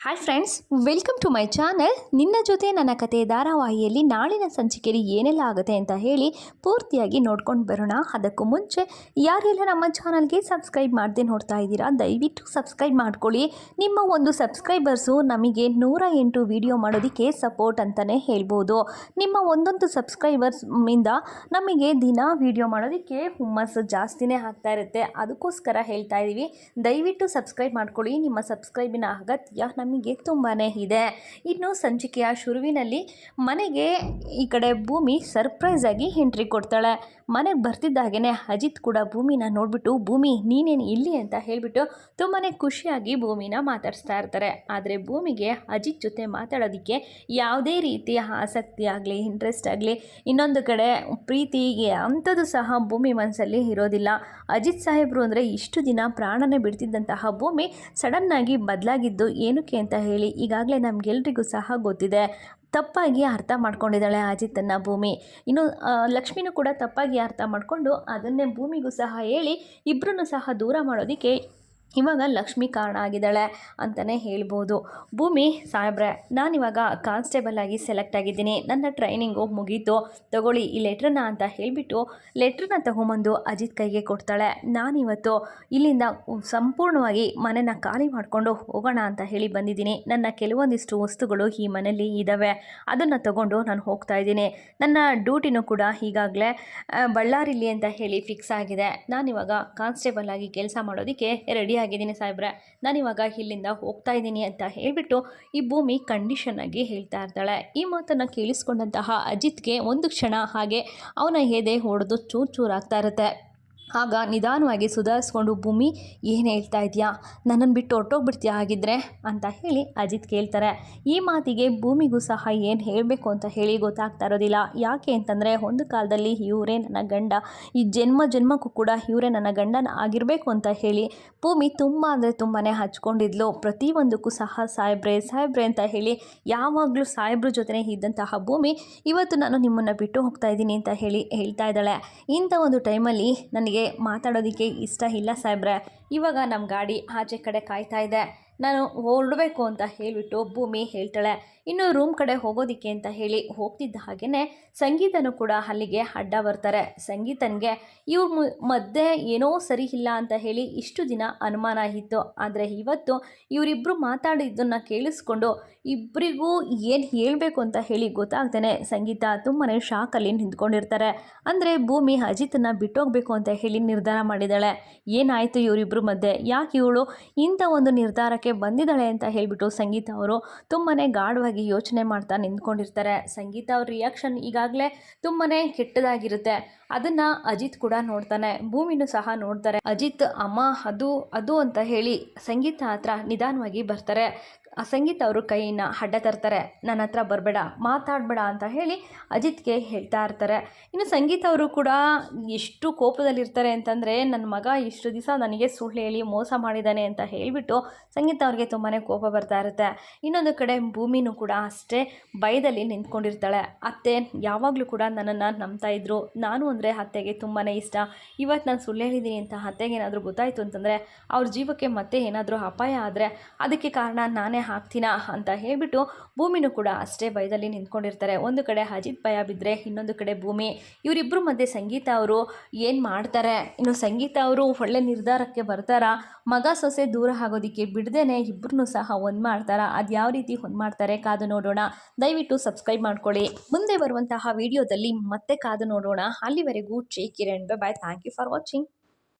Hi friends, welcome to my channel. ನಿನ್ನ ಜೊತೆ ನನ್ನ ಕತೆ ಧಾರಾವಾಹಿಯಲ್ಲಿ ನಾಳಿನ ಸಂಚಿಕೆಯಲ್ಲಿ ಏನೆಲ್ಲ ಆಗುತ್ತೆ ಅಂತ ಹೇಳಿ ಪೂರ್ತಿಯಾಗಿ ನೋಡ್ಕೊಂಡು ಬರೋಣ. ಅದಕ್ಕೂ ಮುಂಚೆ ಯಾರೆಲ್ಲ ನಮ್ಮ ಚಾನಲ್ಗೆ ಸಬ್ಸ್ಕ್ರೈಬ್ ಮಾಡದೆ ನೋಡ್ತಾ ಇದ್ದೀರಾ, ದಯವಿಟ್ಟು ಸಬ್ಸ್ಕ್ರೈಬ್ ಮಾಡ್ಕೊಳ್ಳಿ. ನಿಮ್ಮ ಒಂದು ಸಬ್ಸ್ಕ್ರೈಬರ್ಸು ನಮಗೆ 108 ವಿಡಿಯೋ ಮಾಡೋದಕ್ಕೆ ಸಪೋರ್ಟ್ ಅಂತಲೇ ಹೇಳ್ಬೋದು. ನಿಮ್ಮ ಒಂದೊಂದು ಸಬ್ಸ್ಕ್ರೈಬರ್ಸ್ಮಿಂದ ನಮಗೆ ದಿನ ವಿಡಿಯೋ ಮಾಡೋದಕ್ಕೆ ಹುಮ್ಮಸ್ಸು ಜಾಸ್ತಿನೇ ಆಗ್ತಾ ಇರುತ್ತೆ. ಅದಕ್ಕೋಸ್ಕರ ಹೇಳ್ತಾ ಇದ್ದೀವಿ, ದಯವಿಟ್ಟು ಸಬ್ಸ್ಕ್ರೈಬ್ ಮಾಡ್ಕೊಳ್ಳಿ. ನಿಮ್ಮ ಸಬ್ಸ್ಕ್ರೈಬಿನ ಅಗತ್ಯ ನಮಗೆ ತುಂಬಾ ಇದೆ. ಇನ್ನು ಸಂಚಿಕೆಯ ಶುರುವಿನಲ್ಲಿ ಮನೆಗೆ ಈ ಕಡೆ ಭೂಮಿ ಸರ್ಪ್ರೈಸ್ ಆಗಿ ಎಂಟ್ರಿ ಕೊಡ್ತಾಳೆ. ಮನೆಗೆ ಬರ್ತಿದ್ದ ಹಾಗೆಯೇ ಅಜಿತ್ ಕೂಡ ಭೂಮಿನ ನೋಡಿಬಿಟ್ಟು, ಭೂಮಿ ನೀನೇನು ಇಲ್ಲಿ ಅಂತ ಹೇಳಿಬಿಟ್ಟು ತುಂಬಾ ಖುಷಿಯಾಗಿ ಭೂಮಿನ ಮಾತಾಡಿಸ್ತಾ ಇರ್ತಾರೆ. ಆದರೆ ಭೂಮಿಗೆ ಅಜಿತ್ ಜೊತೆ ಮಾತಾಡೋದಕ್ಕೆ ಯಾವುದೇ ರೀತಿಯ ಆಸಕ್ತಿ ಆಗಲಿ, ಇಂಟ್ರೆಸ್ಟ್ ಆಗಲಿ, ಇನ್ನೊಂದು ಕಡೆ ಪ್ರೀತಿಗೆ ಅಂಥದ್ದು ಸಹ ಭೂಮಿ ಮನಸ್ಸಲ್ಲಿ ಇರೋದಿಲ್ಲ. ಅಜಿತ್ ಸಾಹೇಬರು ಅಂದರೆ ಇಷ್ಟು ದಿನ ಪ್ರಾಣನೇ ಬಿಡ್ತಿದ್ದಂತಹ ಭೂಮಿ ಸಡನ್ನಾಗಿ ಬದಲಾಗಿದ್ದು ಏನಕ್ಕೆ ಅಂತ ಹೇಳಿ ಈಗಾಗಲೇ ನಮಗೆಲ್ರಿಗೂ ಸಹ ಗೊತ್ತಿದೆ. ತಪ್ಪಾಗಿ ಅರ್ಥ ಮಾಡ್ಕೊಂಡಿದ್ದಾಳೆ ಅಜಿತನ್ನು ಭೂಮಿ. ಇನ್ನು ಲಕ್ಷ್ಮಿನೂ ಕೂಡ ತಪ್ಪಾಗಿ ಅರ್ಥ ಮಾಡಿಕೊಂಡು ಅದನ್ನೇ ಭೂಮಿಗೂ ಸಹ ಹೇಳಿ ಇಬ್ಬರನ್ನು ಸಹ ದೂರ ಮಾಡೋದಕ್ಕೆ ಇವಾಗ ಲಕ್ಷ್ಮಿ ಕಾರಣ ಆಗಿದ್ದಾಳೆ ಅಂತಲೇ ಹೇಳ್ಬೋದು. ಭೂಮಿ ಸಾಹೇಬ್ರೆ, ನಾನಿವಾಗ ಕಾನ್ಸ್ಟೇಬಲ್ ಆಗಿ ಸೆಲೆಕ್ಟ್ ಆಗಿದ್ದೀನಿ, ನನ್ನ ಟ್ರೈನಿಂಗು ಮುಗೀತು, ತಗೊಳ್ಳಿ ಈ ಲೆಟ್ರನ್ನ ಅಂತ ಹೇಳಿಬಿಟ್ಟು ಲೆಟ್ರನ್ನ ತಗೊಂಬಂದು ಅಜಿತ್ ಕೈಗೆ ಕೊಡ್ತಾಳೆ. ನಾನಿವತ್ತು ಇಲ್ಲಿಂದ ಸಂಪೂರ್ಣವಾಗಿ ಮನೆನ ಖಾಲಿ ಮಾಡಿಕೊಂಡು ಹೋಗೋಣ ಅಂತ ಹೇಳಿ ಬಂದಿದ್ದೀನಿ. ನನ್ನ ಕೆಲವೊಂದಿಷ್ಟು ವಸ್ತುಗಳು ಈ ಮನೆಯಲ್ಲಿ ಇದ್ದಾವೆ, ಅದನ್ನು ತಗೊಂಡು ನಾನು ಹೋಗ್ತಾ ಇದ್ದೀನಿ. ನನ್ನ ಡ್ಯೂಟಿನೂ ಕೂಡ ಈಗಾಗಲೇ ಬಳ್ಳಾರಿಲಿ ಅಂತ ಹೇಳಿ ಫಿಕ್ಸ್ ಆಗಿದೆ. ನಾನಿವಾಗ ಕಾನ್ಸ್ಟೇಬಲ್ ಆಗಿ ಕೆಲಸ ಮಾಡೋದಕ್ಕೆ ರೆಡಿ ಆಗಿದ್ದೀನಿ ಸಾಹೇಬ್ರೆ, ನಾನಿವಾಗ ಇಲ್ಲಿಂದ ಹೋಗ್ತಾ ಇದ್ದೀನಿ ಅಂತ ಹೇಳಿಬಿಟ್ಟು ಈ ಭೂಮಿ ಕಂಡೀಷನ್ ಆಗಿ ಹೇಳ್ತಾ ಇರ್ತಾಳೆ. ಈ ಮಾತನ್ನು ಕೇಳಿಸ್ಕೊಂಡಂತಹ ಅಜಿತ್ಗೆ ಒಂದು ಕ್ಷಣ ಹಾಗೆ ಅವನ ಎದೆ ಹೊಡೆದು ಚೂರಾಗ್ತಾ ಇರುತ್ತೆ. ಆಗ ನಿಧಾನವಾಗಿ ಸುಧಾರಿಸ್ಕೊಂಡು, ಭೂಮಿ ಏನು ಹೇಳ್ತಾ ಇದೆಯಾ, ನನ್ನನ್ನು ಬಿಟ್ಟು ಹೊರಟೋಗ್ಬಿಡ್ತೀಯಾ ಆಗಿದ್ದರೆ ಅಂತ ಹೇಳಿ ಅಜಿತ್ ಕೇಳ್ತಾರೆ. ಈ ಮಾತಿಗೆ ಭೂಮಿಗೂ ಸಹ ಏನು ಹೇಳಬೇಕು ಅಂತ ಹೇಳಿ ಗೊತ್ತಾಗ್ತಾ ಇರೋದಿಲ್ಲ. ಯಾಕೆ ಅಂತಂದರೆ ಒಂದು ಕಾಲದಲ್ಲಿ ಇವರೇ ನನ್ನ ಗಂಡ, ಈ ಜನ್ಮಕ್ಕೂ ಕೂಡ ಇವರೇ ನನ್ನ ಗಂಡನ ಆಗಿರಬೇಕು ಅಂತ ಹೇಳಿ ಭೂಮಿ ತುಂಬ ಅಂದರೆ ತುಂಬಾ ಹಚ್ಕೊಂಡಿದ್ಲು. ಪ್ರತಿಯೊಂದಕ್ಕೂ ಸಹ ಸಾಹೇಬ್ರೆ ಅಂತ ಹೇಳಿ ಯಾವಾಗಲೂ ಸಾಹೇಬ್ರ ಜೊತೆ ಇದ್ದಂತಹ ಭೂಮಿ ಇವತ್ತು ನಾನು ನಿಮ್ಮನ್ನು ಬಿಟ್ಟು ಹೋಗ್ತಾ ಇದ್ದೀನಿ ಅಂತ ಹೇಳಿ ಹೇಳ್ತಾ ಇದ್ದಾಳೆ. ಇಂಥ ಒಂದು ಟೈಮಲ್ಲಿ ನನಗೆ ಮಾತಾಡೋದಕ್ಕೆ ಇಷ್ಟ ಇಲ್ಲ ಸಾಹೇಬ್ರೆ, ಇವಾಗ ನಮ್ಮ ಗಾಡಿ ಆಚೆ ಕಡೆ ಕಾಯ್ತಾ ಇದೆ, ನಾನು ಹೊರಡಬೇಕು ಅಂತ ಹೇಳಿಬಿಟ್ಟು ಭೂಮಿ ಹೇಳ್ತಾಳೆ. ಇನ್ನು ರೂಮ್ ಕಡೆ ಹೋಗೋದಕ್ಕೆ ಅಂತ ಹೇಳಿ ಹೋಗ್ತಿದ್ದ ಹಾಗೆಯೇ ಸಂಗೀತನೂ ಕೂಡ ಅಲ್ಲಿಗೆ ಅಡ್ಡ ಬರ್ತಾರೆ. ಸಂಗೀತನಿಗೆ ಇವ್ರ ಮಧ್ಯೆ ಏನೋ ಸರಿ ಇಲ್ಲ ಅಂತ ಹೇಳಿ ಇಷ್ಟು ದಿನ ಅನುಮಾನ ಇತ್ತು. ಆದರೆ ಇವತ್ತು ಇವರಿಬ್ಬರು ಮಾತಾಡಿದ್ದನ್ನು ಕೇಳಿಸ್ಕೊಂಡು ಇಬ್ಬರಿಗೂ ಏನು ಹೇಳಬೇಕು ಅಂತ ಹೇಳಿ ಗೊತ್ತಾಗ್ತಾನೆ ಸಂಗೀತ ತುಂಬಾ ಶಾಕಲ್ಲಿ ನಿಂತ್ಕೊಂಡಿರ್ತಾರೆ. ಅಂದರೆ ಭೂಮಿ ಅಜಿತನ್ನು ಬಿಟ್ಟೋಗ್ಬೇಕು ಅಂತ ಹೇಳಿ ನಿರ್ಧಾರ ಮಾಡಿದ್ದಾಳೆ. ಏನಾಯಿತು ಇವರಿಬ್ಬರು ಮಧ್ಯೆ, ಯಾಕೆ ಇವಳು ಇಂಥ ಒಂದು ನಿರ್ಧಾರಕ್ಕೆ ಬಂದಿದ್ದಾಳೆ ಅಂತ ಹೇಳಿಬಿಟ್ಟು ಸಂಗೀತ ಅವರು ತುಂಬಾ ಗಾಢವಾಗಿ ಯೋಚನೆ ಮಾಡ್ತಾ ನಿಂತ್ಕೊಂಡಿರ್ತಾರೆ. ಸಂಗೀತ ಅವ್ರ ರಿಯಾಕ್ಷನ್ ಈಗಾಗಲೇ ತುಂಬಾ ಕೆಟ್ಟದಾಗಿರುತ್ತೆ. ಅದನ್ನು ಅಜಿತ್ ಕೂಡ ನೋಡ್ತಾನೆ, ಭೂಮಿನೂ ಸಹ ನೋಡ್ತಾರೆ. ಅಜಿತ್ ಅಮ್ಮ ಅದು ಅಂತ ಹೇಳಿ ಸಂಗೀತ ಹತ್ರ ನಿಧಾನವಾಗಿ ಬರ್ತಾರೆ. ಸಂಗೀತ ಅವರು ಕೈಯನ್ನು ಅಡ್ಡ ತರ್ತಾರೆ. ನನ್ನ ಹತ್ರ ಬರಬೇಡ, ಮಾತಾಡಬೇಡ ಅಂತ ಹೇಳಿ ಅಜಿತ್ಗೆ ಹೇಳ್ತಾ ಇರ್ತಾರೆ. ಇನ್ನು ಸಂಗೀತ ಅವರು ಕೂಡ ಎಷ್ಟು ಕೋಪದಲ್ಲಿರ್ತಾರೆ ಅಂತಂದರೆ, ನನ್ನ ಮಗ ಇಷ್ಟು ದಿವಸ ನನಗೆ ಸುಳ್ಳು ಹೇಳಿ ಮೋಸ ಮಾಡಿದ್ದಾನೆ ಅಂತ ಹೇಳಿಬಿಟ್ಟು ಸಂಗೀತ ಅವ್ರಿಗೆ ತುಂಬಾ ಕೋಪ ಬರ್ತಾ ಇರುತ್ತೆ. ಇನ್ನೊಂದು ಕಡೆ ಭೂಮಿನೂ ಕೂಡ ಅಷ್ಟೇ ಭಯದಲ್ಲಿ ನಿಂತ್ಕೊಂಡಿರ್ತಾಳೆ. ಅತ್ತೆ ಯಾವಾಗಲೂ ಕೂಡ ನನ್ನನ್ನು ನಂಬ್ತಾ ಇದ್ರು, ನಾನು ಅಂದರೆ ಅತ್ತೆಗೆ ತುಂಬಾ ಇಷ್ಟ. ಇವತ್ತು ನಾನು ಸುಳ್ಳು ಹೇಳಿದ್ದೀನಿ ಅಂತ ಅತ್ತೆಗೆ ಏನಾದರೂ ಗೊತ್ತಾಯಿತು ಅಂತಂದರೆ ಅವ್ರ ಜೀವಕ್ಕೆ ಮತ್ತೆ ಏನಾದರೂ ಅಪಾಯ ಆದರೆ ಅದಕ್ಕೆ ಕಾರಣ ನಾನೇ ಹಾಕ್ತೀನಾ ಅಂತ ಹೇಳಿಬಿಟ್ಟು ಭೂಮಿನೂ ಕೂಡ ಅಷ್ಟೇ ಭಯದಲ್ಲಿ ನಿಂತ್ಕೊಂಡಿರ್ತಾರೆ. ಒಂದು ಕಡೆ ಅಜಿತ್ ಭಯ ಬಿದ್ದರೆ ಇನ್ನೊಂದು ಕಡೆ ಭೂಮಿ. ಇವರಿಬ್ಬರು ಮಧ್ಯೆ ಸಂಗೀತ ಅವರು ಏನು ಮಾಡ್ತಾರೆ, ಇನ್ನು ಸಂಗೀತ ಅವರು ಒಳ್ಳೆ ನಿರ್ಧಾರಕ್ಕೆ ಬರ್ತಾರಾ, ಮಗ ಸೊಸೆ ದೂರ ಆಗೋದಕ್ಕೆ ಬಿಡದೇನೆ ಇಬ್ಬರನ್ನೂ ಸಹ ಒಂದು ಮಾಡ್ತಾರಾ, ಅದು ಯಾವ ರೀತಿ ಒಂದು ಮಾಡ್ತಾರೆ ಕಾದು ನೋಡೋಣ. ದಯವಿಟ್ಟು ಸಬ್ಸ್ಕ್ರೈಬ್ ಮಾಡ್ಕೊಳ್ಳಿ. ಮುಂದೆ ಬರುವಂತಹ ವಿಡಿಯೋದಲ್ಲಿ ಮತ್ತೆ ಕಾದು ನೋಡೋಣ. ಅಲ್ಲಿವರೆಗೂ take care and bye. Thank you for watching.